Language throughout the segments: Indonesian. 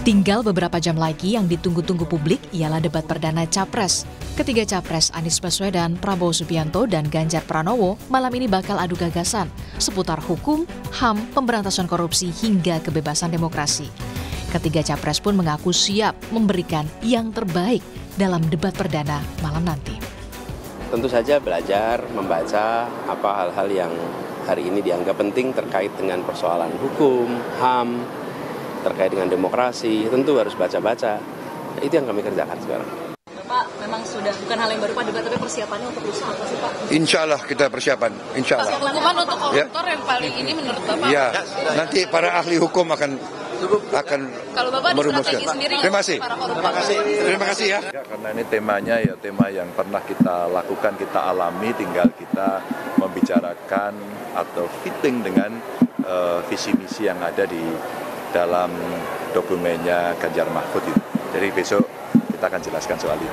Tinggal beberapa jam lagi yang ditunggu-tunggu publik ialah debat perdana Capres. Ketiga Capres Anies Baswedan, Prabowo Subianto, dan Ganjar Pranowo malam ini bakal adu gagasan seputar hukum, HAM, pemberantasan korupsi, hingga kebebasan demokrasi. Ketiga Capres pun mengaku siap memberikan yang terbaik dalam debat perdana malam nanti. Tentu saja belajar, membaca apa hal-hal yang hari ini dianggap penting terkait dengan persoalan hukum, HAM, terkait dengan demokrasi, tentu harus baca-baca. Itu yang kami kerjakan sekarang. Pak, memang sudah bukan hal yang baru Pak debat, tapi persiapannya untuk lusa apa sih Pak? Insya Allah kita persiapan, insya Allah. Hukuman untuk koruptor yang paling ini menurut Bapak? Ya, nanti para ahli hukum akan kalau Bapak ada strategi sendiri. Terima kasih. Terima kasih ya. Karena ini temanya ya tema yang pernah kita lakukan, kita alami, tinggal kita membicarakan atau fitting dengan visi misi yang ada di dalam dokumennya Ganjar Mahfud itu. Jadi besok kita akan jelaskan soal itu.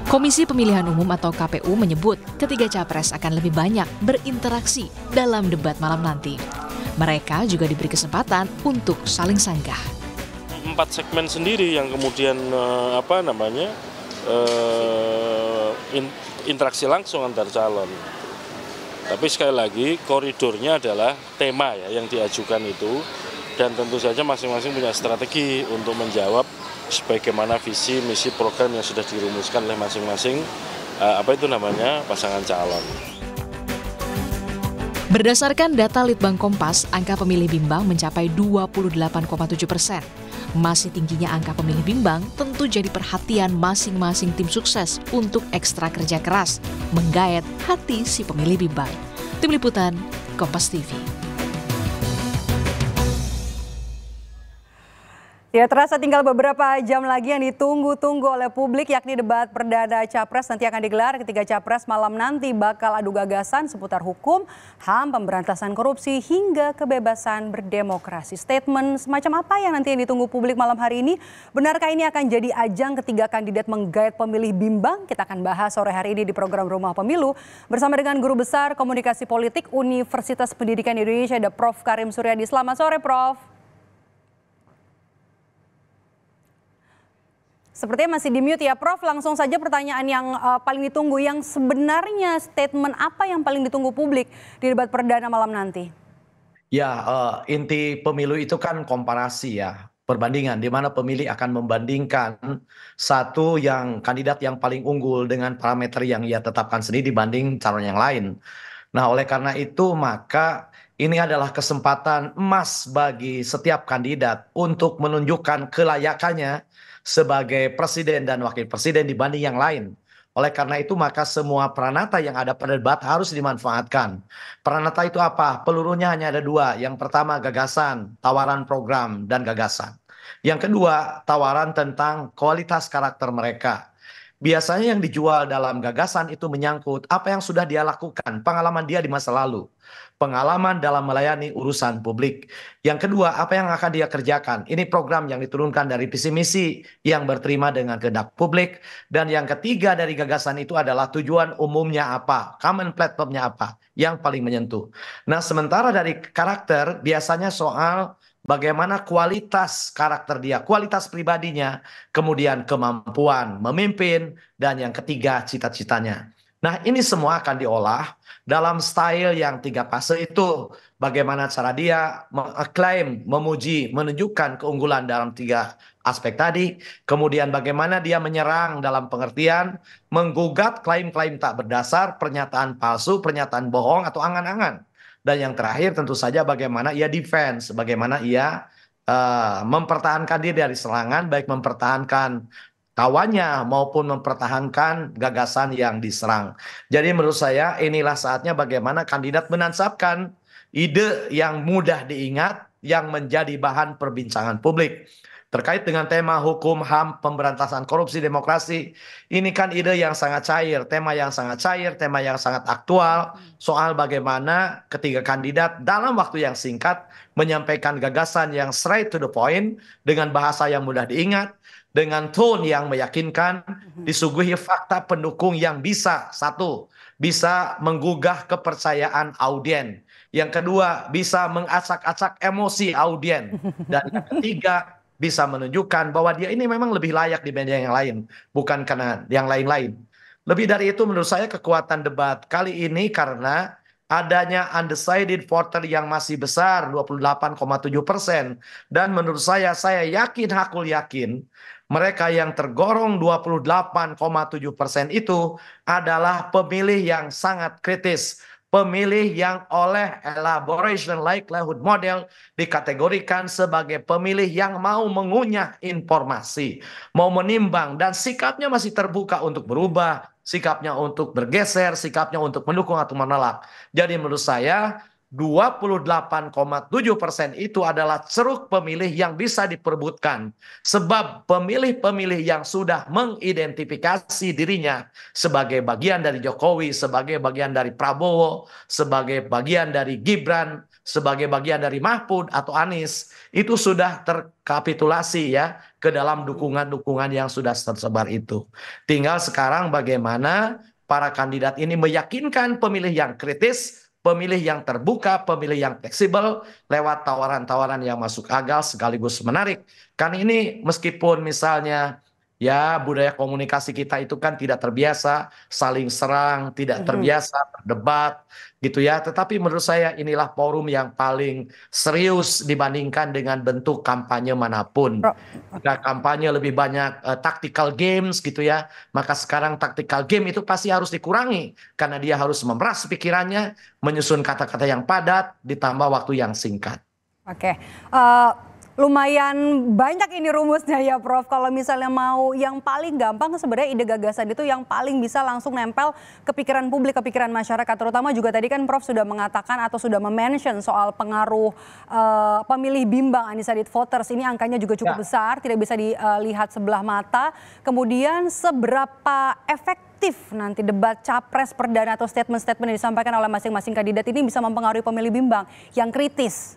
Komisi Pemilihan Umum atau KPU menyebut ketiga capres akan lebih banyak berinteraksi dalam debat malam nanti. Mereka juga diberi kesempatan untuk saling sanggah. 4 segmen sendiri yang kemudian interaksi langsung antar calon. Tapi sekali lagi koridornya adalah tema ya yang diajukan itu. Dan tentu saja masing-masing punya strategi untuk menjawab sebagaimana visi, misi, program yang sudah dirumuskan oleh masing-masing pasangan calon. Berdasarkan data Litbang Kompas, angka pemilih bimbang mencapai 28,7%. Masih tingginya angka pemilih bimbang tentu jadi perhatian masing-masing tim sukses untuk ekstra kerja keras, menggait hati si pemilih bimbang. Tim Liputan, Kompas TV. Ya, terasa tinggal beberapa jam lagi yang ditunggu-tunggu oleh publik, yakni debat perdana Capres nanti akan digelar. Ketiga Capres malam nanti bakal adu gagasan seputar hukum, HAM, pemberantasan korupsi, hingga kebebasan berdemokrasi. Statement semacam apa yang nanti yang ditunggu publik malam hari ini? Benarkah ini akan jadi ajang ketiga kandidat menggait pemilih bimbang? Kita akan bahas sore hari ini di program Rumah Pemilu bersama dengan Guru Besar Komunikasi Politik Universitas Pendidikan Indonesia, ada Prof. Karim Suryadi. Selamat sore, Prof. Sepertinya masih di mute ya, Prof. Langsung saja pertanyaan yang paling ditunggu, yang sebenarnya statement apa yang paling ditunggu publik di debat perdana malam nanti? Ya, inti pemilu itu kan komparasi ya, perbandingan di mana pemilih akan membandingkan satu yang kandidat yang paling unggul dengan parameter yang ia tetapkan sendiri dibanding calon yang lain. Nah, oleh karena itu maka ini adalah kesempatan emas bagi setiap kandidat untuk menunjukkan kelayakannya sebagai presiden dan wakil presiden dibanding yang lain. Oleh karena itu maka semua peranata yang ada pada debat harus dimanfaatkan. Peranata itu apa? Pelurunya hanya ada 2. Yang pertama gagasan, tawaran program dan gagasan. Yang kedua tawaran tentang kualitas karakter mereka. Biasanya yang dijual dalam gagasan itu menyangkut apa yang sudah dia lakukan, pengalaman dia di masa lalu, pengalaman dalam melayani urusan publik. Yang kedua, apa yang akan dia kerjakan. Ini program yang diturunkan dari visi misi yang berterima dengan kehendak publik. Dan yang ketiga dari gagasan itu adalah tujuan umumnya apa, common platformnya apa, yang paling menyentuh. Nah, sementara dari karakter biasanya soal bagaimana kualitas karakter dia, kualitas pribadinya, kemudian kemampuan memimpin, dan yang ketiga cita-citanya. Nah, ini semua akan diolah dalam style yang 3 fase itu. Bagaimana cara dia mengklaim, memuji, menunjukkan keunggulan dalam 3 aspek tadi. Kemudian bagaimana dia menyerang dalam pengertian, menggugat klaim-klaim tak berdasar, pernyataan palsu, pernyataan bohong, atau angan-angan. Dan yang terakhir tentu saja bagaimana ia defense, bagaimana ia mempertahankan diri dari serangan, baik mempertahankan kawannya maupun mempertahankan gagasan yang diserang. Jadi menurut saya inilah saatnya bagaimana kandidat menansapkan ide yang mudah diingat, yang menjadi bahan perbincangan publik. Terkait dengan tema hukum, HAM, pemberantasan korupsi, demokrasi, ini kan ide yang sangat cair, tema yang sangat cair, tema yang sangat aktual, soal bagaimana ketiga kandidat dalam waktu yang singkat menyampaikan gagasan yang straight to the point, dengan bahasa yang mudah diingat, dengan tone yang meyakinkan, disuguhi fakta pendukung yang bisa, satu, bisa menggugah kepercayaan audien. Yang kedua, bisa mengacak-acak emosi audien. Dan yang ketiga, bisa menunjukkan bahwa dia ini memang lebih layak dibanding yang lain, bukan karena yang lain-lain. Lebih dari itu menurut saya kekuatan debat kali ini karena adanya undecided voter yang masih besar 28,7%. Dan menurut saya yakin hakul yakin mereka yang tergolong 28,7% itu adalah pemilih yang sangat kritis. Pemilih yang oleh elaboration likelihood model dikategorikan sebagai pemilih yang mau mengunyah informasi, mau menimbang, dan sikapnya masih terbuka untuk berubah, sikapnya untuk bergeser, sikapnya untuk mendukung atau menolak. Jadi menurut saya 28,7% itu adalah ceruk pemilih yang bisa diperebutkan. Sebab pemilih-pemilih yang sudah mengidentifikasi dirinya sebagai bagian dari Jokowi, sebagai bagian dari Prabowo, sebagai bagian dari Gibran, sebagai bagian dari Mahfud atau Anies, itu sudah terkapitulasi ya ke dalam dukungan-dukungan yang sudah tersebar itu. Tinggal sekarang bagaimana para kandidat ini meyakinkan pemilih yang kritis, pemilih yang terbuka, pemilih yang fleksibel lewat tawaran-tawaran yang masuk akal sekaligus menarik. Kan ini meskipun misalnya ya budaya komunikasi kita itu kan tidak terbiasa saling serang, tidak terbiasa berdebat gitu ya. Tetapi menurut saya inilah forum yang paling serius dibandingkan dengan bentuk kampanye manapun. Jika kampanye lebih banyak tactical games gitu ya, maka sekarang tactical game itu pasti harus dikurangi karena dia harus memeras pikirannya, menyusun kata-kata yang padat, ditambah waktu yang singkat. Oke, lumayan banyak ini rumusnya ya Prof. Kalau misalnya mau yang paling gampang sebenarnya ide gagasan itu yang paling bisa langsung nempel ke pikiran publik, ke pikiran masyarakat. Terutama juga tadi kan Prof sudah mengatakan atau sudah mention soal pengaruh pemilih bimbang undecided voters. Ini angkanya juga cukup besar, tidak bisa dilihat sebelah mata. Kemudian seberapa efektif nanti debat capres perdana atau statement-statement yang disampaikan oleh masing-masing kandidat ini bisa mempengaruhi pemilih bimbang yang kritis?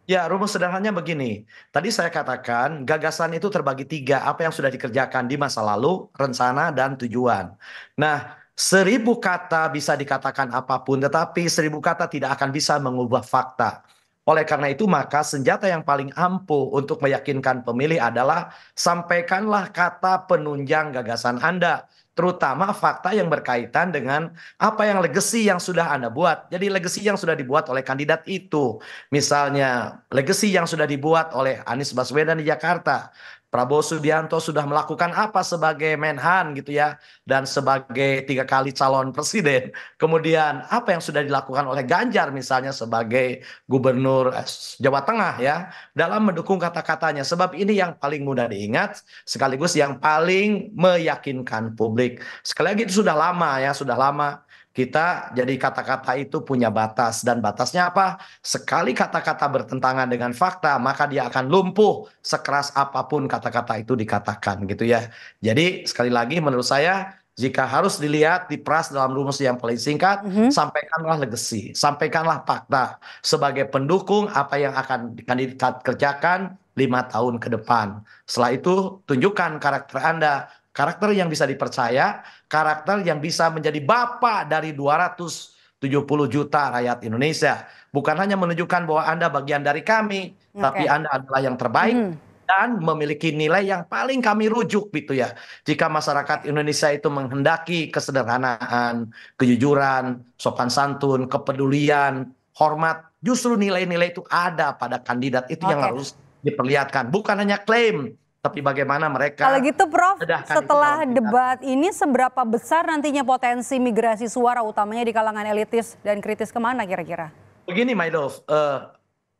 Ya, rumus sederhananya begini. Tadi saya katakan gagasan itu terbagi 3, apa yang sudah dikerjakan di masa lalu, rencana, dan tujuan. Nah, 1000 kata bisa dikatakan apapun, tetapi 1000 kata tidak akan bisa mengubah fakta. Oleh karena itu, maka senjata yang paling ampuh untuk meyakinkan pemilih adalah sampaikanlah kata penunjang gagasan Anda. Terutama fakta yang berkaitan dengan apa yang legacy yang sudah Anda buat. Jadi legacy yang sudah dibuat oleh kandidat itu. Misalnya legacy yang sudah dibuat oleh Anies Baswedan di Jakarta. Prabowo Subianto sudah melakukan apa sebagai Menhan gitu ya. Dan sebagai 3 kali calon presiden. Kemudian apa yang sudah dilakukan oleh Ganjar misalnya sebagai gubernur Jawa Tengah ya. Dalam mendukung kata-katanya. Sebab ini yang paling mudah diingat. Sekaligus yang paling meyakinkan publik. Sekali lagi itu sudah lama ya. Sudah lama. Kita jadi kata-kata itu punya batas. Dan batasnya apa? Sekali kata-kata bertentangan dengan fakta, maka dia akan lumpuh sekeras apapun kata-kata itu dikatakan gitu ya. Jadi sekali lagi menurut saya, jika harus dilihat diperas dalam rumus yang paling singkat, sampaikanlah legacy, sampaikanlah fakta sebagai pendukung apa yang akan kandidat kerjakan 5 tahun ke depan. Setelah itu tunjukkan karakter Anda, karakter yang bisa dipercaya, karakter yang bisa menjadi bapak dari 270 juta rakyat Indonesia. Bukan hanya menunjukkan bahwa Anda bagian dari kami, tapi Anda adalah yang terbaik dan memiliki nilai yang paling kami rujuk gitu ya. Jika masyarakat Indonesia itu menghendaki kesederhanaan, kejujuran, sopan santun, kepedulian, hormat, justru nilai-nilai itu ada pada kandidat itu yang harus diperlihatkan. Bukan hanya klaim, tapi bagaimana mereka. Kalau gitu Prof, setelah debat ini seberapa besar nantinya potensi migrasi suara utamanya di kalangan elitis dan kritis kemana kira-kira? Begini My Love,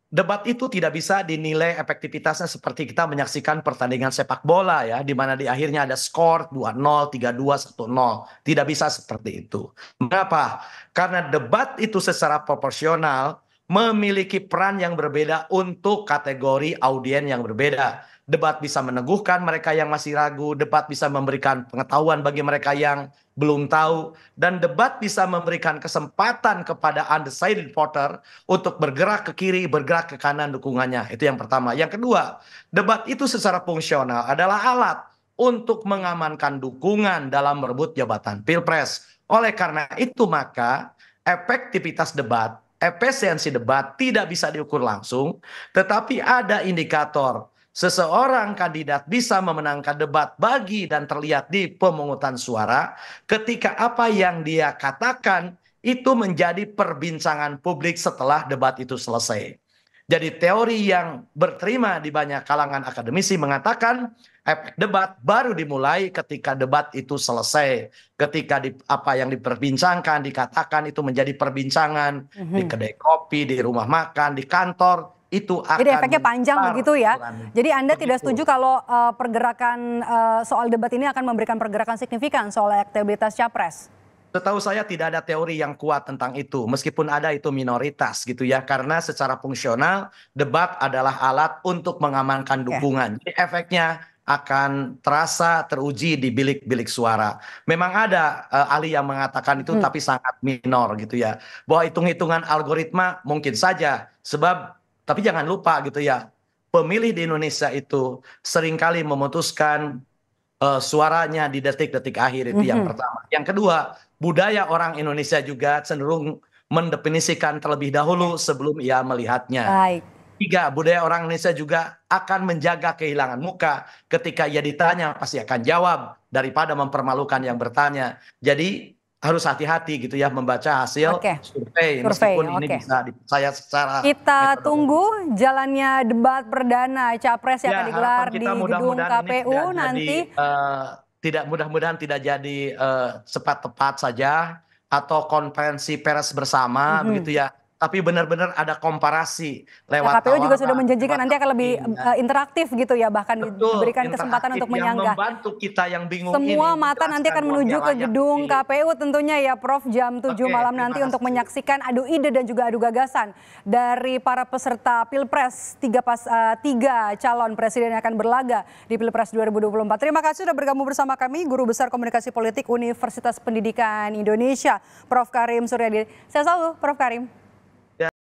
debat itu tidak bisa dinilai efektivitasnya seperti kita menyaksikan pertandingan sepak bola ya, di mana di akhirnya ada skor 2-0, 3-2, 1-0. Tidak bisa seperti itu. Mengapa? Karena debat itu secara proporsional memiliki peran yang berbeda untuk kategori audiens yang berbeda. Debat bisa meneguhkan mereka yang masih ragu, debat bisa memberikan pengetahuan bagi mereka yang belum tahu, dan debat bisa memberikan kesempatan kepada undecided voter untuk bergerak ke kiri, bergerak ke kanan dukungannya. Itu yang pertama. Yang kedua, debat itu secara fungsional adalah alat untuk mengamankan dukungan dalam merebut jabatan Pilpres. Oleh karena itu maka efektivitas debat, efisiensi debat tidak bisa diukur langsung, tetapi ada indikator. seseorang kandidat bisa memenangkan debat bagi dan terlihat di pemungutan suara ketika apa yang dia katakan itu menjadi perbincangan publik setelah debat itu selesai. Jadi teori yang berterima di banyak kalangan akademisi mengatakan efek debat baru dimulai ketika debat itu selesai. Ketika apa yang diperbincangkan, dikatakan itu menjadi perbincangan di kedai kopi, di rumah makan, di kantor, itu akan... Jadi efeknya panjang begitu ya. Jadi Anda tidak setuju kalau pergerakan soal debat ini akan memberikan pergerakan signifikan soal elektabilitas capres? Setahu saya tidak ada teori yang kuat tentang itu, meskipun ada itu minoritas gitu ya, karena secara fungsional debat adalah alat untuk mengamankan dukungan. Jadi efeknya akan terasa teruji di bilik-bilik suara. Memang ada ahli yang mengatakan itu tapi sangat minor gitu ya. Bahwa hitung-hitungan algoritma mungkin saja, sebab tapi jangan lupa gitu ya, pemilih di Indonesia itu seringkali memutuskan suaranya di detik-detik akhir, itu yang pertama. Yang kedua, budaya orang Indonesia juga cenderung mendefinisikan terlebih dahulu sebelum ia melihatnya. Baik. Tiga, budaya orang Indonesia juga akan menjaga kehilangan muka ketika ia ditanya pasti akan jawab daripada mempermalukan yang bertanya. Jadi harus hati-hati gitu ya membaca hasil survei meskipun ini bisa dipercaya secara kita tunggu jalannya debat perdana capres yang akan digelar di gedung KPU nanti. Tidak, mudah-mudahan tidak jadi cepat-tepat saja atau konferensi pers bersama begitu ya. Tapi benar-benar ada komparasi lewat KPU juga sudah menjanjikan nanti akan lebih interaktif gitu ya, bahkan diberikan kesempatan untuk menyanggah. Membantu kita yang bingung semua mata nanti akan menuju ke gedung KPU tentunya ya Prof, jam 7 malam nanti untuk menyaksikan adu ide dan juga adu gagasan dari para peserta Pilpres, tiga calon presiden yang akan berlaga di Pilpres 2024. Terima kasih sudah bergabung bersama kami, Guru Besar Komunikasi Politik Universitas Pendidikan Indonesia, Prof Karim Suryadi. Saya selalu Prof Karim.